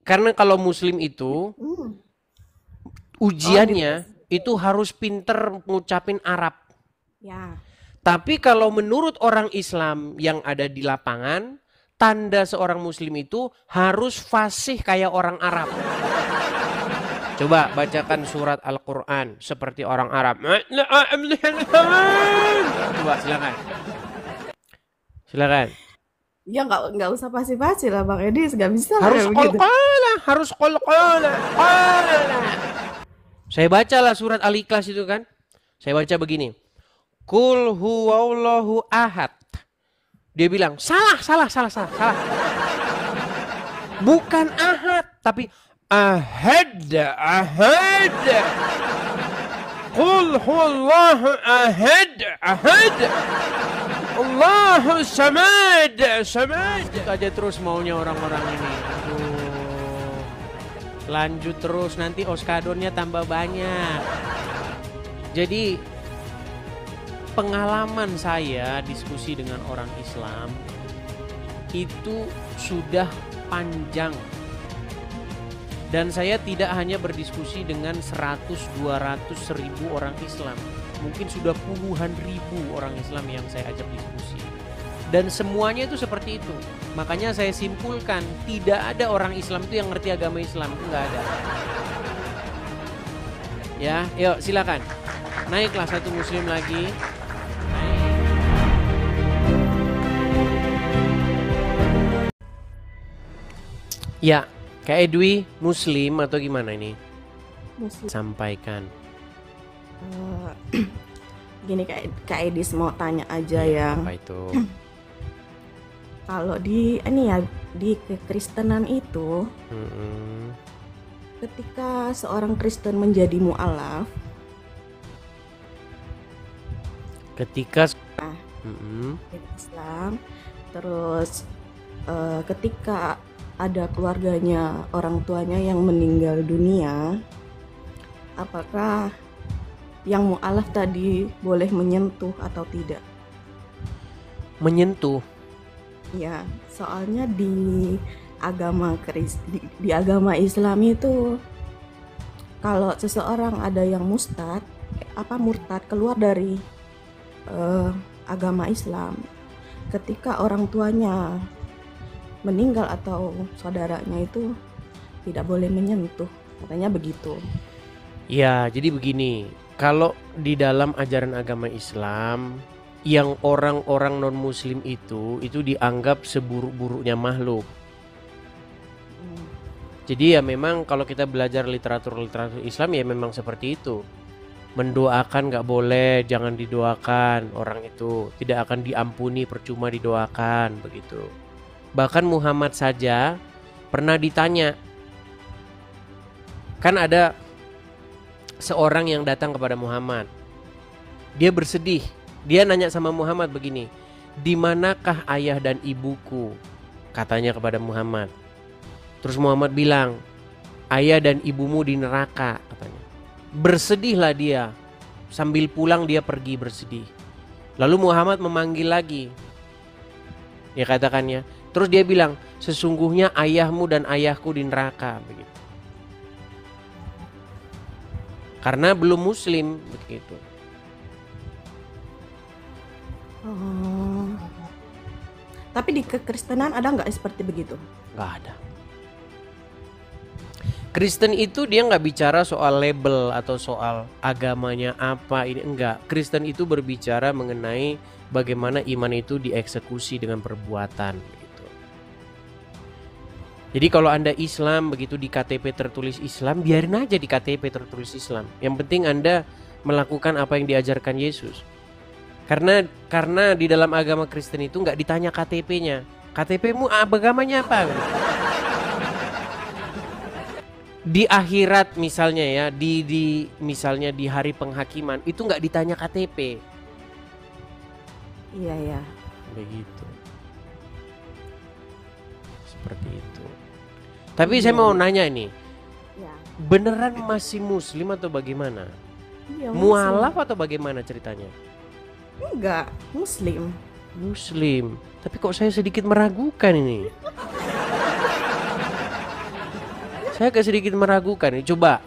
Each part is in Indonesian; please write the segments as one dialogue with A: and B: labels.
A: Karena kalau muslim itu ujiannya itu harus pinter ngucapin Arab.
B: Ya.
A: Tapi kalau menurut orang Islam yang ada di lapangan, tanda seorang muslim itu harus fasih kayak orang Arab. Coba bacakan surat Al-Quran seperti orang Arab. Coba silakan. Silakan.
B: Ya nggak usah pasti-pasti lah Bang Edi, nggak bisa lah
A: Harus
B: kayak begitu.
A: qalqala, harus qalqala. Saya bacalah surat Al-Ikhlas itu kan. Saya baca begini. Qul huwallahu ahad. Dia bilang, salah. Bukan ahad, tapi ahad. Qul huwallahu ahad. Allahu samad. Itu aja terus maunya orang-orang ini. Aduh. Lanjut terus, nanti oskadonnya tambah banyak. Jadi pengalaman saya diskusi dengan orang Islam itu sudah panjang. Dan saya tidak hanya berdiskusi dengan 100, 200, 1000 orang Islam. Mungkin sudah puluhan ribu orang Islam yang saya ajak diskusi. Dan semuanya itu seperti itu. Makanya saya simpulkan, tidak ada orang Islam itu yang ngerti agama Islam. Itu nggak ada. Ya, yuk silakan. Naiklah satu muslim lagi. Ya, Kak Edwi muslim atau gimana ini?
B: Muslim.
A: Sampaikan.
B: Gini Kak Edis mau tanya aja ya.
A: Apa itu?
B: Kalau di ini ya di kekristenan itu, ketika seorang Kristen menjadi mu'alaf,
A: Ketika
B: di Islam, terus ketika ada keluarganya, orang tuanya yang meninggal dunia, apakah yang mu'alaf tadi boleh menyentuh atau tidak?
A: menyentuh.
B: Ya, soalnya di agama di agama Islam itu kalau seseorang ada yang murtad keluar dari agama Islam, ketika orang tuanya meninggal atau saudaranya itu tidak boleh menyentuh, katanya begitu.
A: Ya, jadi begini. Kalau di dalam ajaran agama Islam, yang orang-orang non-muslim itu dianggap seburuk-buruknya makhluk. Jadi ya memang kalau kita belajar literatur Islam ya memang seperti itu. Mendoakan gak boleh, jangan didoakan orang itu. Tidak akan diampuni, percuma didoakan, begitu. Bahkan Muhammad saja pernah ditanya. Kan ada seorang yang datang kepada Muhammad. Dia bersedih. Dia nanya sama Muhammad begini, "Di manakah ayah dan ibuku?" Katanya kepada Muhammad. Terus Muhammad bilang, "Ayah dan ibumu di neraka," katanya. Bersedihlah dia. Sambil pulang dia pergi bersedih. Lalu Muhammad memanggil lagi. Ya katakannya. Terus dia bilang, "Sesungguhnya ayahmu dan ayahku di neraka," begitu. Karena belum muslim begitu.
B: Tapi di kekristenan ada nggak seperti begitu?
A: Nggak ada. Kristen itu dia nggak bicara soal label atau soal agamanya apa, ini enggak. Kristen itu berbicara mengenai bagaimana iman itu dieksekusi dengan perbuatan gitu. Jadi kalau Anda Islam begitu di KTP tertulis Islam, biarin aja di KTP tertulis Islam. Yang penting Anda melakukan apa yang diajarkan Yesus. Karena di dalam agama Kristen itu nggak ditanya KTP-nya. KTP-mu agamanya apa? Di akhirat misalnya ya, misalnya di hari penghakiman itu nggak ditanya KTP.
B: Iya ya.
A: Begitu. Seperti itu. Tapi saya mau nanya ini,
B: Ya.
A: beneran masih muslim atau bagaimana?
B: Iya,
A: Mualaf atau bagaimana ceritanya?
B: Enggak, muslim.
A: Muslim. Tapi kok saya sedikit meragukan ini. Saya agak sedikit meragukan nih. Coba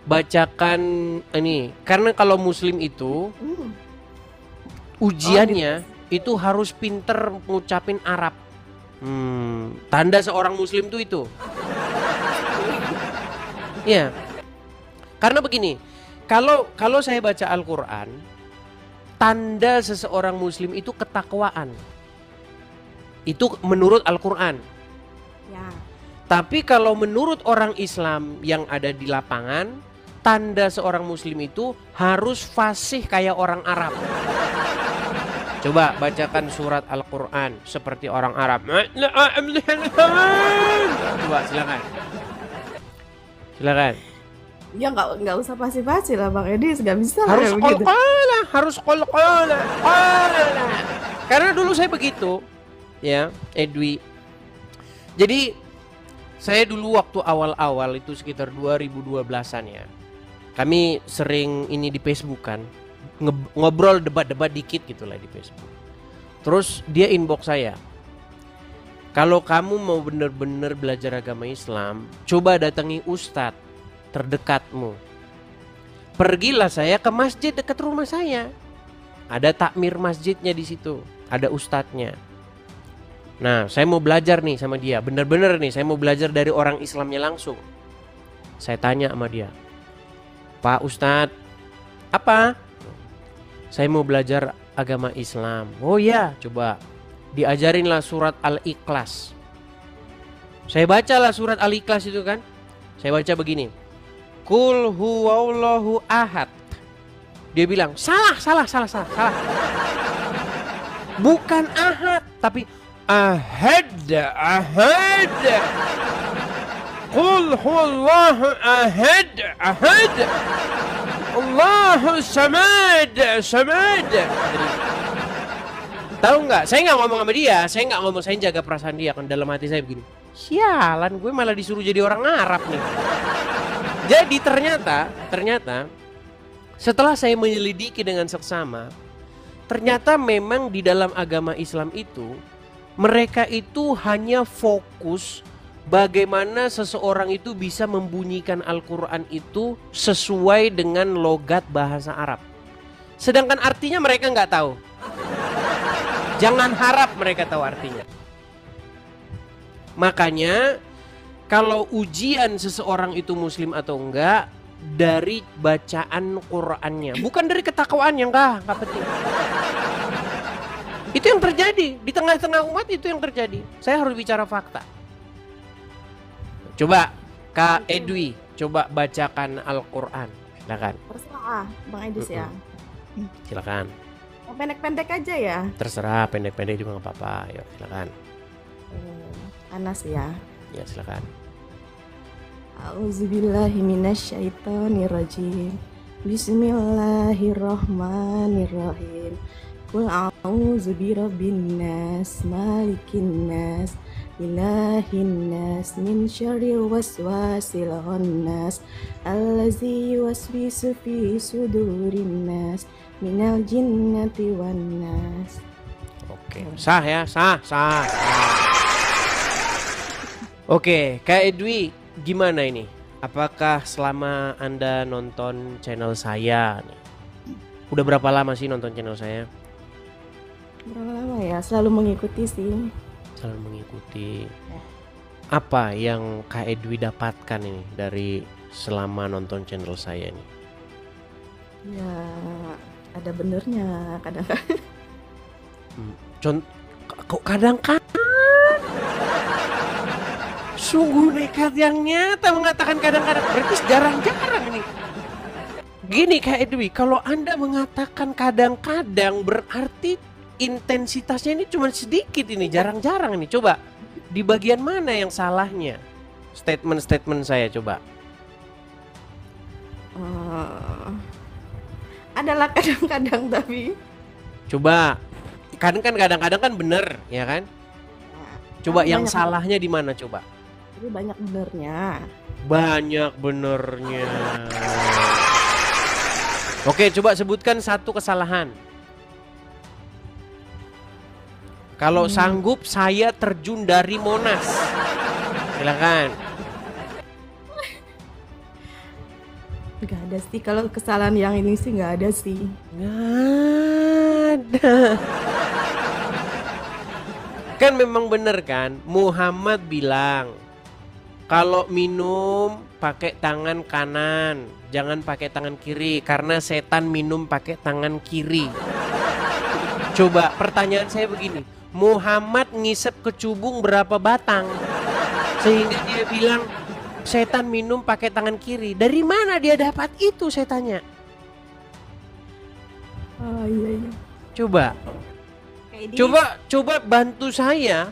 A: bacakan ini. Karena kalau muslim itu ujiannya itu harus pinter ngucapin Arab. Tanda seorang muslim tuh itu. Ya. Karena begini, kalau saya baca Al-Qur'an, tanda seseorang muslim itu ketakwaan. Itu menurut Al-Qur'an.
B: Ya.
A: Tapi kalau menurut orang Islam yang ada di lapangan, tanda seorang muslim itu harus fasih kayak orang Arab. Coba bacakan surat Al-Qur'an seperti orang Arab. Coba silakan. Silakan.
B: Ya nggak usah pasti-pasti lah Bang Edi, nggak bisa
A: Harus
B: lah begitu.
A: qalqala, harus qalqala. Karena dulu saya begitu, ya, Edwi. Jadi saya dulu waktu awal-awal itu sekitar 2012-an ya. Kami sering ini di Facebook kan, ngobrol debat-debat dikit gitulah di Facebook. Terus dia inbox saya. Kalau kamu mau benar-benar belajar agama Islam, coba datangi ustadz terdekatmu. Pergilah saya ke masjid dekat rumah saya. Ada takmir masjidnya di situ, ada ustadznya. Nah, saya mau belajar nih sama dia. Bener-bener nih, saya mau belajar dari orang Islamnya langsung. Saya tanya sama dia, Pak Ustadz, apa? Saya mau belajar agama Islam. Oh ya, coba diajarinlah surat Al-Ikhlas. Saya bacalah surat Al-Ikhlas itu kan. Saya baca begini. Qul huwallahu ahad. Dia bilang, salah. Bukan ahad, tapi ahad. Qul huwallahu ahad. Allahu samad. Tahu nggak? Saya nggak ngomong sama dia, saya jaga perasaan dia kan. Dalam hati saya begini, sialan gue malah disuruh jadi orang Arab nih. Jadi ternyata setelah saya menyelidiki dengan seksama, ternyata memang di dalam agama Islam itu mereka itu hanya fokus bagaimana seseorang itu bisa membunyikan Al-Quran itu sesuai dengan logat bahasa Arab. Sedangkan artinya mereka nggak tahu. Jangan harap mereka tahu artinya. Makanya kalau ujian seseorang itu muslim atau enggak dari bacaan Qur'annya, bukan dari ketakwaannya, enggak penting. Itu yang terjadi di tengah-tengah umat, itu yang terjadi. Saya harus bicara fakta. Coba Kak Edwi, coba bacakan Al-Qur'an. Silakan.
B: Terserah Bang Edis ya.
A: Silakan.
B: Pendek-pendek aja ya.
A: Terserah, pendek-pendek juga nggak apa-apa. Yuk, silakan.
B: Anas ya.
A: Ya, silakan.
B: A'udzubillahi minasyaitonirrajim. Bismillahirrahmanirrahim. Qul a'udzu birabbin nas, malikin nas, ilahin nas, min syarril waswasil khannas, allazi yuwaswisu fi sudurin nas, minal jinnati wan nas.
A: Oke, sah ya, sah. Oke, Kak Edwi, gimana ini? Apakah selama Anda nonton channel saya nih, udah berapa lama sih nonton channel saya?
B: Berapa lama ya? Selalu mengikuti sih.
A: Selalu mengikuti. Apa yang Kak Edwi dapatkan ini dari selama nonton channel saya ini?
B: Ya, ada benernya kadang-kadang.
A: Kok kadang-kadang? Sungguh nekat yang nyata mengatakan kadang-kadang. Berarti jarang-jarang nih. Gini Kak Edwi, kalau Anda mengatakan kadang-kadang berarti intensitasnya ini cuma sedikit ini, jarang-jarang nih. Coba di bagian mana yang salahnya? Statement saya coba.
B: Adalah kadang-kadang tapi.
A: Coba kadang-kadang kan bener, ya kan? Coba yang salahnya di mana coba?
B: Tapi banyak benernya.
A: Banyak benernya. Oke, coba sebutkan satu kesalahan. Kalau sanggup saya terjun dari Monas. Silakan.
B: Nggak ada sih, kalau kesalahan yang ini sih nggak ada sih.
A: Nggak ada. Kan memang bener kan, Muhammad bilang kalau minum pakai tangan kanan, jangan pakai tangan kiri karena setan minum pakai tangan kiri. Coba pertanyaan saya begini, Muhammad ngisep kecubung berapa batang sehingga dia bilang setan minum pakai tangan kiri? Dari mana dia dapat itu, saya tanya.
B: Oh iya iya.
A: Coba
B: Kayak
A: Coba bantu saya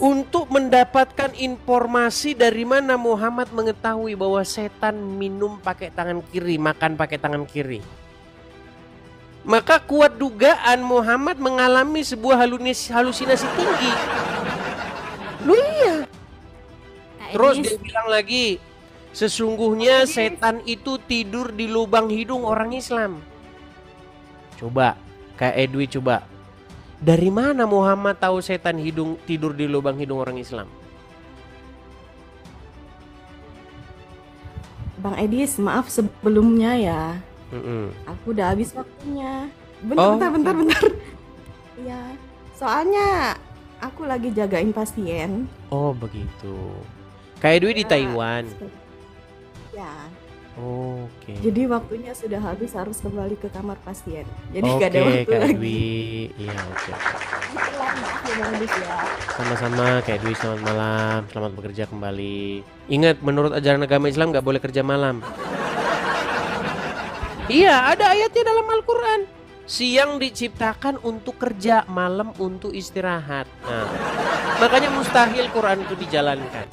A: untuk mendapatkan informasi dari mana Muhammad mengetahui bahwa setan minum pakai tangan kiri, makan pakai tangan kiri. Maka kuat dugaan Muhammad mengalami sebuah halusinasi tinggi. Lu iya. Terus dia bilang lagi, sesungguhnya setan itu tidur di lubang hidung orang Islam. Coba, Kak Edwi coba. Dari mana Muhammad tahu setan tidur di lubang hidung orang Islam?
B: Bang Edis, maaf sebelumnya ya. Aku udah habis waktunya. Bentar. Iya, soalnya aku lagi jagain pasien.
A: Oh begitu. Kak Edwi di Taiwan.
B: Ya.
A: Oke.
B: Jadi waktunya sudah habis, harus kembali ke kamar pasien. Jadi gak ada waktu
A: Kak
B: lagi.
A: Edwi. Iya oke.
B: Maaf ya Bang Edis ya.
A: Sama-sama Kak Edwi, selamat malam. Selamat bekerja kembali. Ingat, menurut ajaran agama Islam gak boleh kerja malam. Iya, ada ayatnya dalam Al-Quran. Siang diciptakan untuk kerja, malam untuk istirahat. Nah, makanya mustahil Quran itu dijalankan.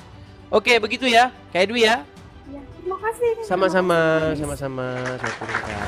A: Oke, begitu ya, Kak Edwi ya.
B: Ya, terima kasih.
A: Sama-sama. Saya turunkan.